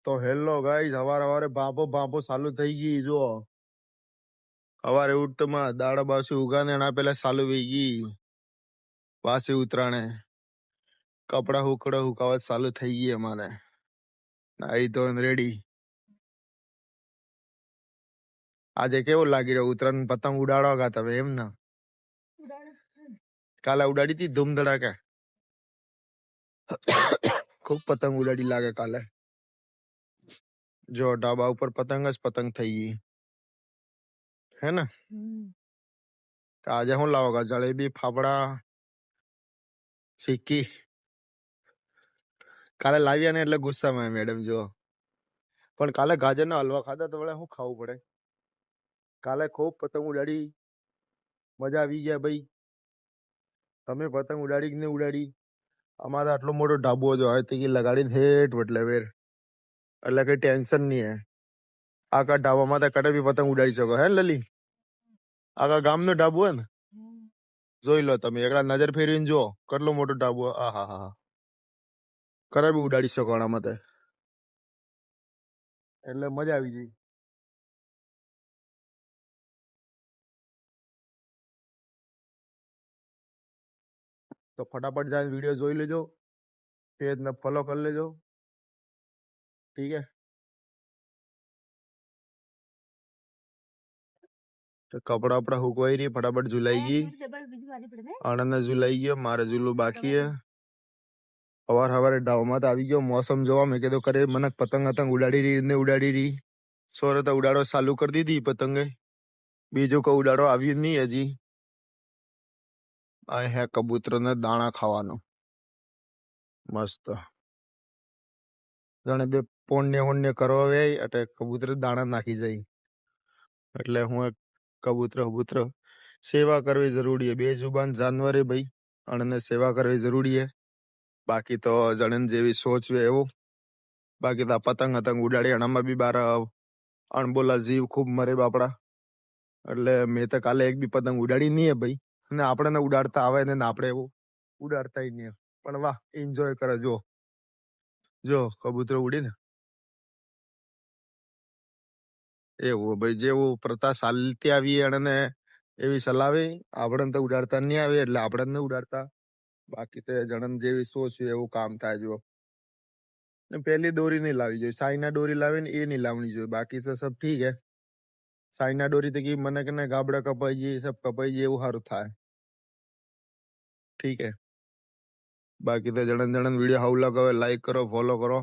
તો hello guys, હવારે બાપો બાપો ચાલુ થઈ ગઈ. જો હવારે ઉઠતમાં દાડા બાસી ઉગાને એના પેલા ચાલુ થઈ ગઈ. વાસી ઉતરાણે કપડા હુકાવા ચાલુ થઈ ગઈ અમારે. નાઈ તો રેડી. આજે કેવું લાગી રહ્યો ઉત્તરાયણ પતંગ ઉડાડવા ગયા તમે એમ ના? કાલે ઉડાડી હતી ધૂમ ધડાકે. ખૂબ પતંગ ઉડાડી લાગે કાલે. જો ઢાબા ઉપર પતંગ જ પતંગ થઈ ગઈ હે ને. તો આજે શું લાવો? જલેબી, ફાફડા, સિક્કી. કાલે લાવ્યા ને એટલે ગુસ્સામાં મેડમ. જો પણ કાલે ગાજરના હલવા ખાધા તો વળે શું ખાવું પડે? કાલે ખૂબ પતંગ ઉડાડી, મજા આવી ગયા ભાઈ. તમે પતંગ ઉડાડી કે નહીં ઉડાડી? અમારે આટલો મોટો ઢાબો જો હોય લગાડીને હેઠ એટલે વેર, એટલે કઈ ટેન્શન નહીં હે. આખા ઢાબામાં તો કટે બી પતંગ ઉડાડી શકો હે લલી. આખા ગામનો ઢાબો હે ને, જોઈ લો તમે એકલા નજર ફેરવીને જો કેટલો મોટો ઢાબો. આ હા હા, કરે બી ઉડાડી શકો આનામાં તો, એટલે મજા આવી જાય. તો ફટાફટ જાય વિડીયો જોઈ લેજો, પેજ ને ફોલો કરી લેજો. ઠીક હે? તો કપડા વપડા હુકવાઈ રહી, ફટાફટ ઝુલાઈ ગઈ. આનંદ ઝુલાઈ ગયો, મારે ઝૂલું બાકી હે. સવારે ડાવમાં તો આવી ગયો મોસમ જોવા. મેં કીધું કરે મને પતંગ પતંગ ઉડાડી રહી ને ઉડાડી રહી. સોરે તો ઉડાડો ચાલુ કરી દીધી પતંગે. બીજું કોઈ ઉડાડો આવ્યું નહીં હજી. આ હે કબૂતર ને દાણા ખાવાનો મસ્ત. જાણે બે પોણ્ય કરવા વે એટલે કબૂતર દાણા નાખી જાય. એટલે હું કબૂતર સેવા કરવી જરૂરી હે. બે જુબાન જાનવર હે ભાઈ, અને સેવા કરવી જરૂરી હે. બાકી તો જણન જેવી સોચ વે એવું. બાકી તો પતંગ પતંગ ઉડાડી એનામાં બી બાર અણબોલા જીવ ખૂબ મરે બાપડા. એટલે મેં તો કાલે એક બી પતંગ ઉડાડી નહીં હે ભાઈ. અને આપણે ઉડાડતા આવે ને આપણે એવું ઉડાડતા નહીં. પણ વાહ, એન્જોય કરે. જો કબૂતર ઉડીને એવું ભાઈ, જેવું પ્રથા ચાલતી આવી અને એવી ચલાવી. આપણે તો ઉડાડતા નહીં આવે એટલે આપણે ઉડાડતા. બાકી તો જણન જેવી સોચ એવું કામ થાય. જો પહેલી દોરી નહીં લાવી જોઈએ, સાઈના દોરી લાવે ને એ નહીં લાવણી જોઈએ. બાકી તો સબ ઠીક હે. સાઈના દોરી તો મને કે ગાબડા કપાઈ જાય, સબ કપાઈ જાય એવું સારું થાય. ઠીક હે? બાકી તો જણન વિડીયો હાઉ લગાવે, લાઈક કરો, ફોલો કરો.